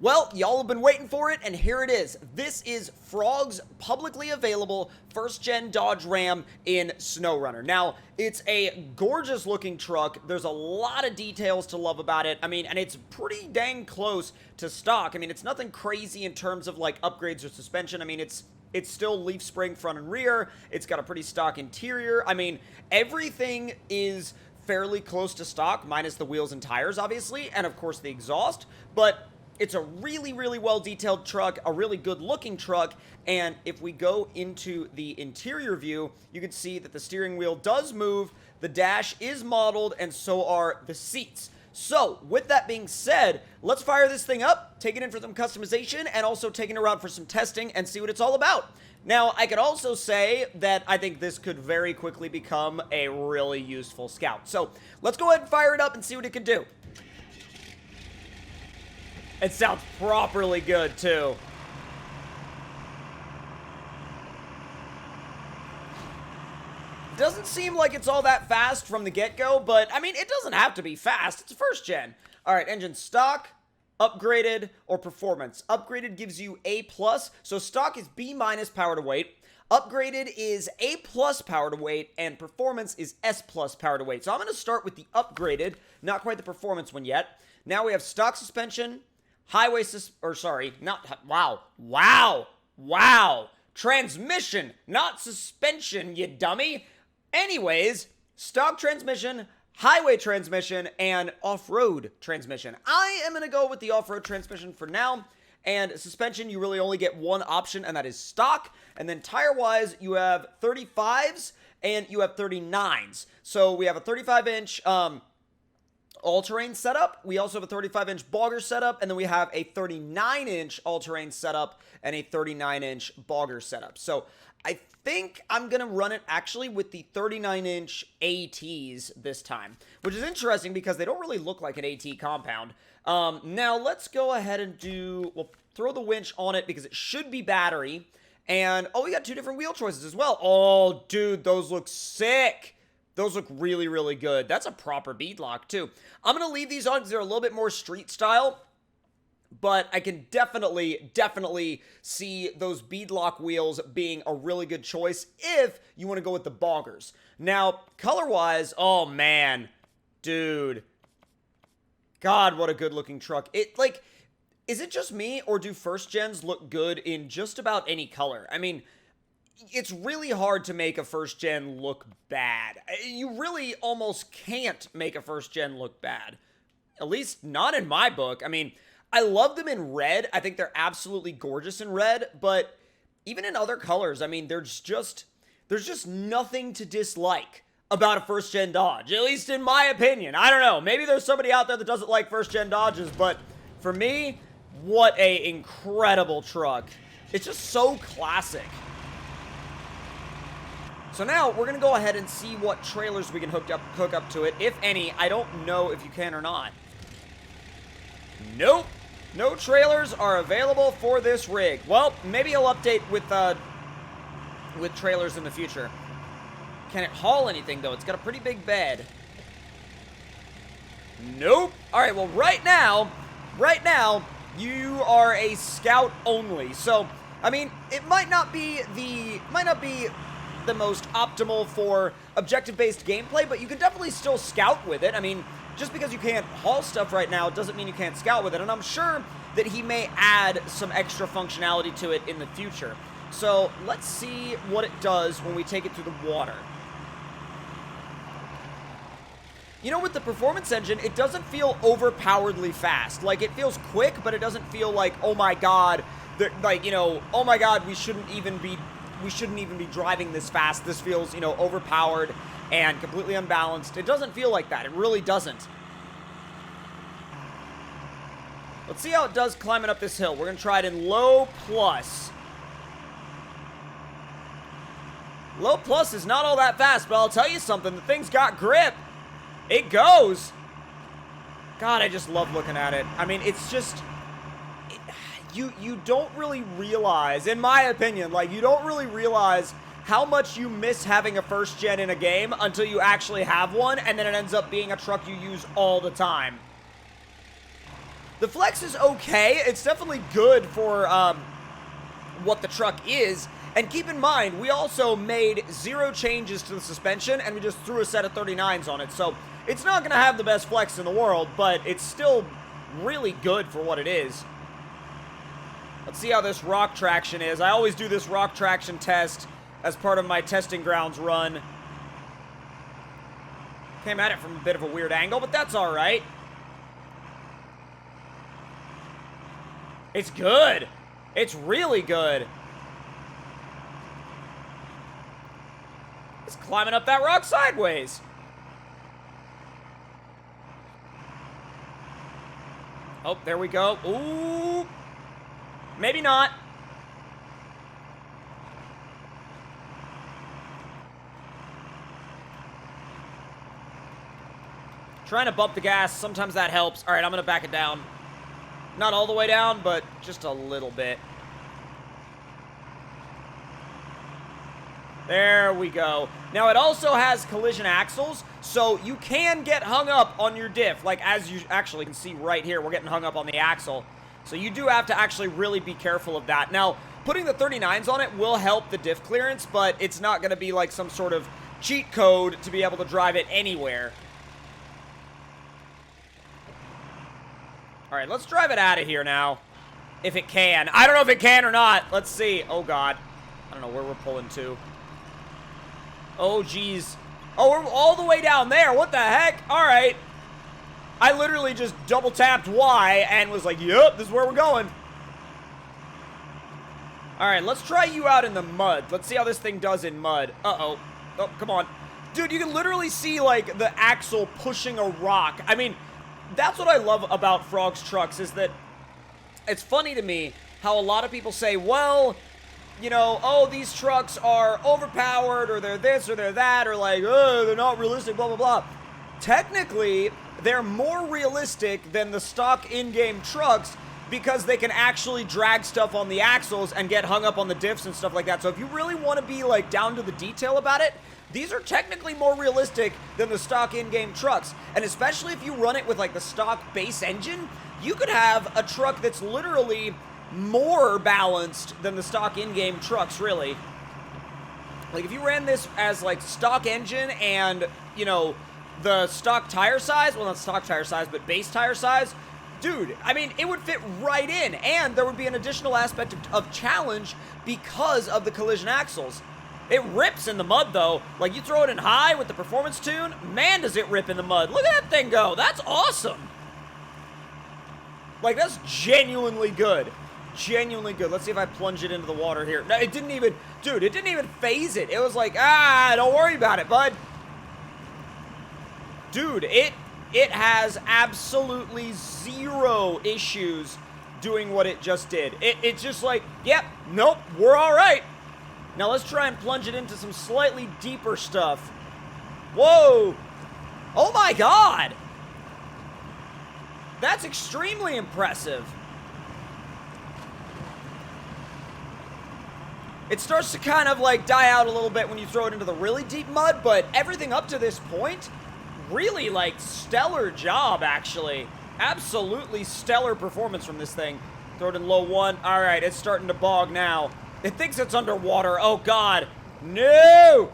Well, y'all have been waiting for it, and here it is. This is Frog's publicly available first-gen Dodge Ram in SnowRunner. Now, it's a gorgeous-looking truck. There's a lot of details to love about it. I mean, and it's pretty dang close to stock. I mean, it's nothing crazy in terms of, like, upgrades or suspension. I mean, it's still leaf spring front and rear. It's got a pretty stock interior. I mean, everything is fairly close to stock, minus the wheels and tires, obviously, and, of course, the exhaust. But it's a really, really well-detailed truck, a really good-looking truck, and if we go into the interior view, you can see that the steering wheel does move, the dash is modeled, and so are the seats. So, with that being said, let's fire this thing up, take it in for some customization, and also take it around for some testing and see what it's all about. Now, I could also say that I think this could very quickly become a really useful Scout. So, let's go ahead and fire it up and see what it can do. It sounds properly good, too. Doesn't seem like it's all that fast from the get-go, but, I mean, it doesn't have to be fast. It's first gen. All right, engine stock, upgraded, or performance. Upgraded gives you A+, so stock is B- power to weight. Upgraded is A+ power to weight, and performance is S+ power to weight. So I'm going to start with the upgraded, not quite the performance one yet. Now we have stock suspension, transmission, not suspension, you dummy. Anyways, stock transmission, highway transmission, and off-road transmission. I am going to go with the off-road transmission for now. And suspension, you really only get one option, and that is stock. And then tire-wise, you have 35s and you have 39s. So we have a 35-inch all-terrain setup. We also have a 35-inch bogger setup, and then we have a 39-inch all-terrain setup and a 39-inch bogger setup. So I think I'm going to run it actually with the 39-inch ATs this time, which is interesting because they don't really look like an AT compound. Now let's go ahead and we'll throw the winch on it because it should be battery. And, oh, we got two different wheel choices as well. Oh, dude, those look sick. Those look really, really good. That's a proper bead lock, too. I'm going to leave these on because they're a little bit more street style. But I can definitely see those bead lock wheels being a really good choice if you want to go with the boggers. Now, color-wise, oh, man. Dude. God, what a good-looking truck. Is it just me, or do first gens look good in just about any color? I mean, it's really hard to make a first gen look bad. You really almost can't make a first gen look bad. At least not in my book. I mean, I love them in red. I think they're absolutely gorgeous in red, but even in other colors, I mean, there's just nothing to dislike about a first gen Dodge, at least in my opinion. I don't know. Maybe there's somebody out there that doesn't like first gen Dodges, but for me, what a incredible truck. It's just so classic. So now, we're going to go ahead and see what trailers we can hook up to it, if any. I don't know if you can or not. Nope. No trailers are available for this rig. Well, maybe he'll update with trailers in the future. Can it haul anything, though? It's got a pretty big bed. Nope. All right, well, right now, you are a Scout only. So, I mean, it might not be the most optimal for objective-based gameplay, but you can definitely still Scout with it. I mean, just because you can't haul stuff right now doesn't mean you can't Scout with it, and I'm sure that he may add some extra functionality to it in the future. So, let's see what it does when we take it through the water. You know, with the performance engine, it doesn't feel overpoweredly fast. Like, it feels quick, but it doesn't feel like, oh my god, oh my god, we shouldn't even be driving this fast. This feels, overpowered and completely unbalanced. It doesn't feel like that. It really doesn't. Let's see how it does climbing up this hill. We're going to try it in low plus. Low plus is not all that fast, but I'll tell you something. The thing's got grip. It goes. God, I just love looking at it. I mean, it's just... You don't really realize, in my opinion, you don't really realize how much you miss having a first gen in a game until you actually have one, and then it ends up being a truck you use all the time. The flex is okay. It's definitely good for what the truck is. And keep in mind, we also made 0 changes to the suspension, and we just threw a set of 39s on it. So it's not going to have the best flex in the world, but it's still really good for what it is. Let's see how this rock traction is. I always do this rock traction test as part of my testing grounds run. Came at it from a bit of a weird angle, but that's all right. It's good. It's really good. It's climbing up that rock sideways. Oh, there we go. Ooh. Maybe not. Trying to bump the gas, sometimes that helps. All right, I'm going to back it down. Not all the way down, but just a little bit. There we go. Now, it also has collision axles, so you can get hung up on your diff. Like, as you actually can see right here, we're getting hung up on the axle. So you do have to actually really be careful of that. Now, putting the 39s on it will help the diff clearance, but it's not going to be like some sort of cheat code to be able to drive it anywhere. All right, let's drive it out of here now, if it can. I don't know if it can or not. Let's see. Oh, God. I don't know where we're pulling to. Oh, geez. Oh, we're all the way down there. What the heck? All right. I literally just double tapped Y and was like, yep, this is where we're going. All right, let's try you out in the mud. Let's see how this thing does in mud. Uh-oh. Oh, come on. Dude, you can literally see, like, the axle pushing a rock. I mean, that's what I love about Frog's trucks, is that it's funny to me how a lot of people say, well, you know, oh, these trucks are overpowered, or they're this, or they're that, or like, oh, they're not realistic, blah, blah, blah. Technically, they're more realistic than the stock in-game trucks because they can actually drag stuff on the axles and get hung up on the diffs and stuff like that. So if you really want to be, like, down to the detail about it, these are technically more realistic than the stock in-game trucks. And especially if you run it with, like, the stock base engine, you could have a truck that's literally more balanced than the stock in-game trucks, really. Like, if you ran this as, like, stock engine and, you know, the stock tire size, well, not stock tire size, but base tire size, dude, I mean, it would fit right in. And there would be an additional aspect of challenge because of the collision axles. It rips in the mud, though. Like, you throw it in high with the performance tune, man, does it rip in the mud. Look at that thing go. That's awesome. Like, that's genuinely good. Genuinely good. Let's see if I plunge it into the water here. No, it didn't even, dude, it didn't even phase it. It was like, don't worry about it, bud. Dude, it has absolutely 0 issues doing what it just did. It's just like, yep, nope, we're all right. Now let's try and plunge it into some slightly deeper stuff. Whoa! Oh my God! That's extremely impressive. It starts to kind of like die out a little bit when you throw it into the really deep mud, but everything up to this point, really like stellar job, actually. Absolutely stellar performance from this thing. Throw it in low 1. All right, it's starting to bog now. It thinks it's underwater. Oh, God. No!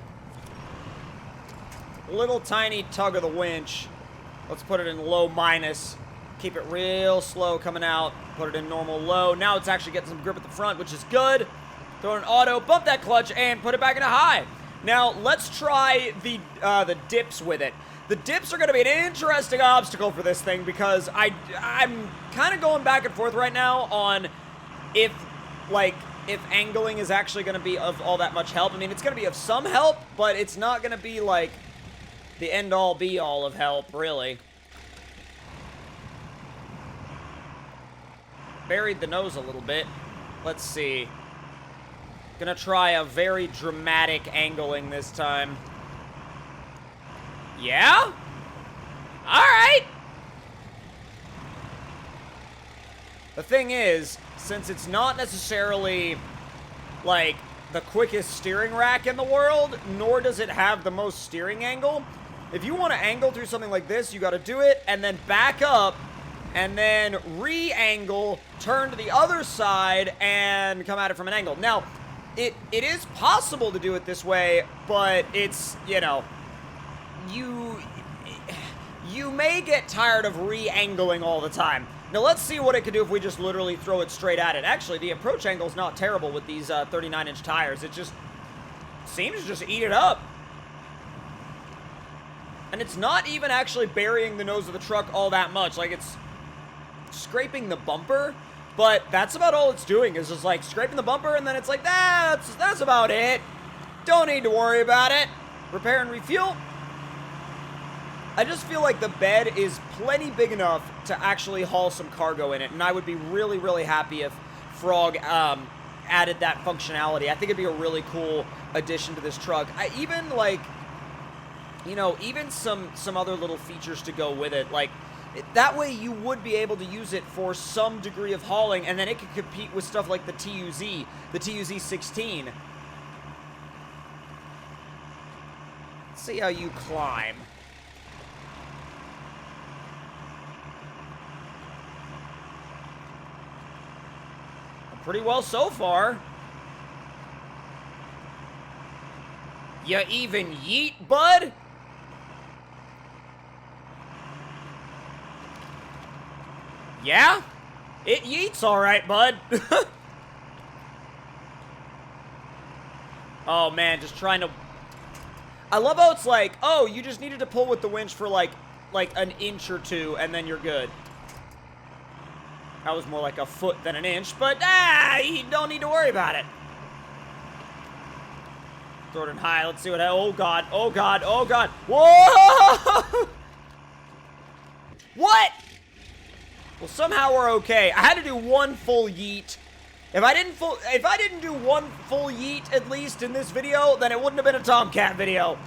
Little tiny tug of the winch. Let's put it in low minus. Keep it real slow coming out. Put it in normal low. Now it's actually getting some grip at the front, which is good. Throw it in auto, bump that clutch, and put it back into high. Now, let's try the dips with it. The dips are going to be an interesting obstacle for this thing because I'm kind of going back and forth right now on if angling is actually going to be of all that much help. I mean, it's going to be of some help, but it's not going to be, like, the end-all, be-all of help, really. Buried the nose a little bit. Let's see. Gonna try a very dramatic angling this time. Yeah? Alright! The thing is, since it's not necessarily, like, the quickest steering rack in the world, nor does it have the most steering angle, if you want to angle through something like this, you gotta do it, and then back up, and then re-angle, turn to the other side, and come at it from an angle. Now, it is possible to do it this way, but it's, you know, you may get tired of re-angling all the time. Now, let's see what it could do if we just literally throw it straight at it. Actually, the approach angle is not terrible with these 39-inch tires. It just seems to just eat it up. And it's not even actually burying the nose of the truck all that much. Like, it's scraping the bumper, but that's about all it's doing, is just, like, scraping the bumper, and then it's like, that's about it. Don't need to worry about it. Repair and refuel. I just feel like the bed is plenty big enough to actually haul some cargo in it, and I would be really, really happy if Frog added that functionality. I think it'd be a really cool addition to this truck. Even, like, you know, even some other little features to go with it. Like, that way you would be able to use it for some degree of hauling, and then it could compete with stuff like the TUZ 16. Let's see how you climb. Pretty well so far. You even yeet, bud? Yeah? It yeets all right, bud. Oh, man, just trying to... I love how it's like, oh, you just needed to pull with the winch for, like an inch or two, and then you're good. That was more like a foot than an inch, but, you don't need to worry about it. Throw it in high. Let's see what... Oh, God. Oh, God. Oh, God. Whoa! What? Well, somehow we're okay. I had to do one full yeet. If I didn't do one full yeet, at least, in this video, then it wouldn't have been a Tomcat video.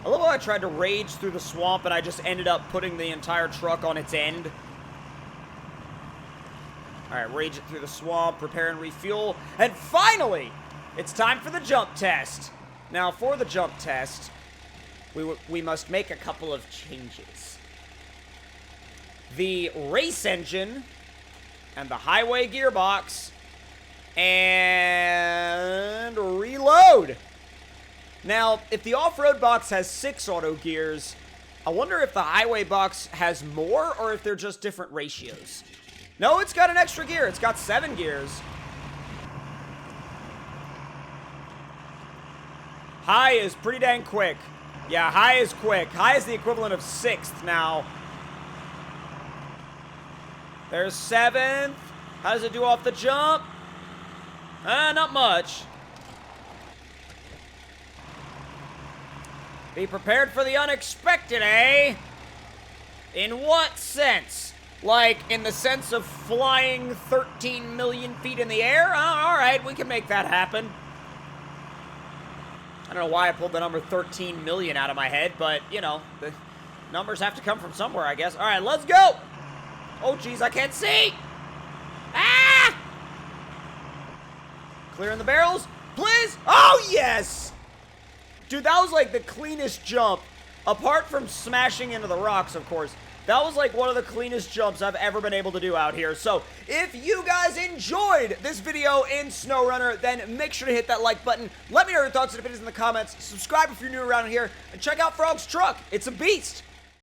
I love how I tried to rage through the swamp and I just ended up putting the entire truck on its end. Alright, rage it through the swamp, repair and refuel, and finally, it's time for the jump test. Now, for the jump test, we must make a couple of changes. The race engine, and the highway gearbox, and reload. Now, if the off-road box has 6 auto gears, I wonder if the highway box has more, or if they're just different ratios. No, it's got an extra gear. It's got 7 gears. High is pretty dang quick. Yeah, high is quick. High is the equivalent of 6th now. There's 7th. How does it do off the jump? Not much. Be prepared for the unexpected, eh? In what sense? Like, in the sense of flying 13 million feet in the air? Alright, we can make that happen. I don't know why I pulled the number 13 million out of my head, but, you know, the numbers have to come from somewhere, I guess. Alright, let's go! Oh, jeez, I can't see! Ah! Clearing the barrels, please! Oh, yes! Dude, that was like the cleanest jump, apart from smashing into the rocks, of course. That was like one of the cleanest jumps I've ever been able to do out here. So, if you guys enjoyed this video in SnowRunner, then make sure to hit that like button. Let me know your thoughts and opinions in the comments. Subscribe if you're new around here, and check out Frog's truck. It's a beast.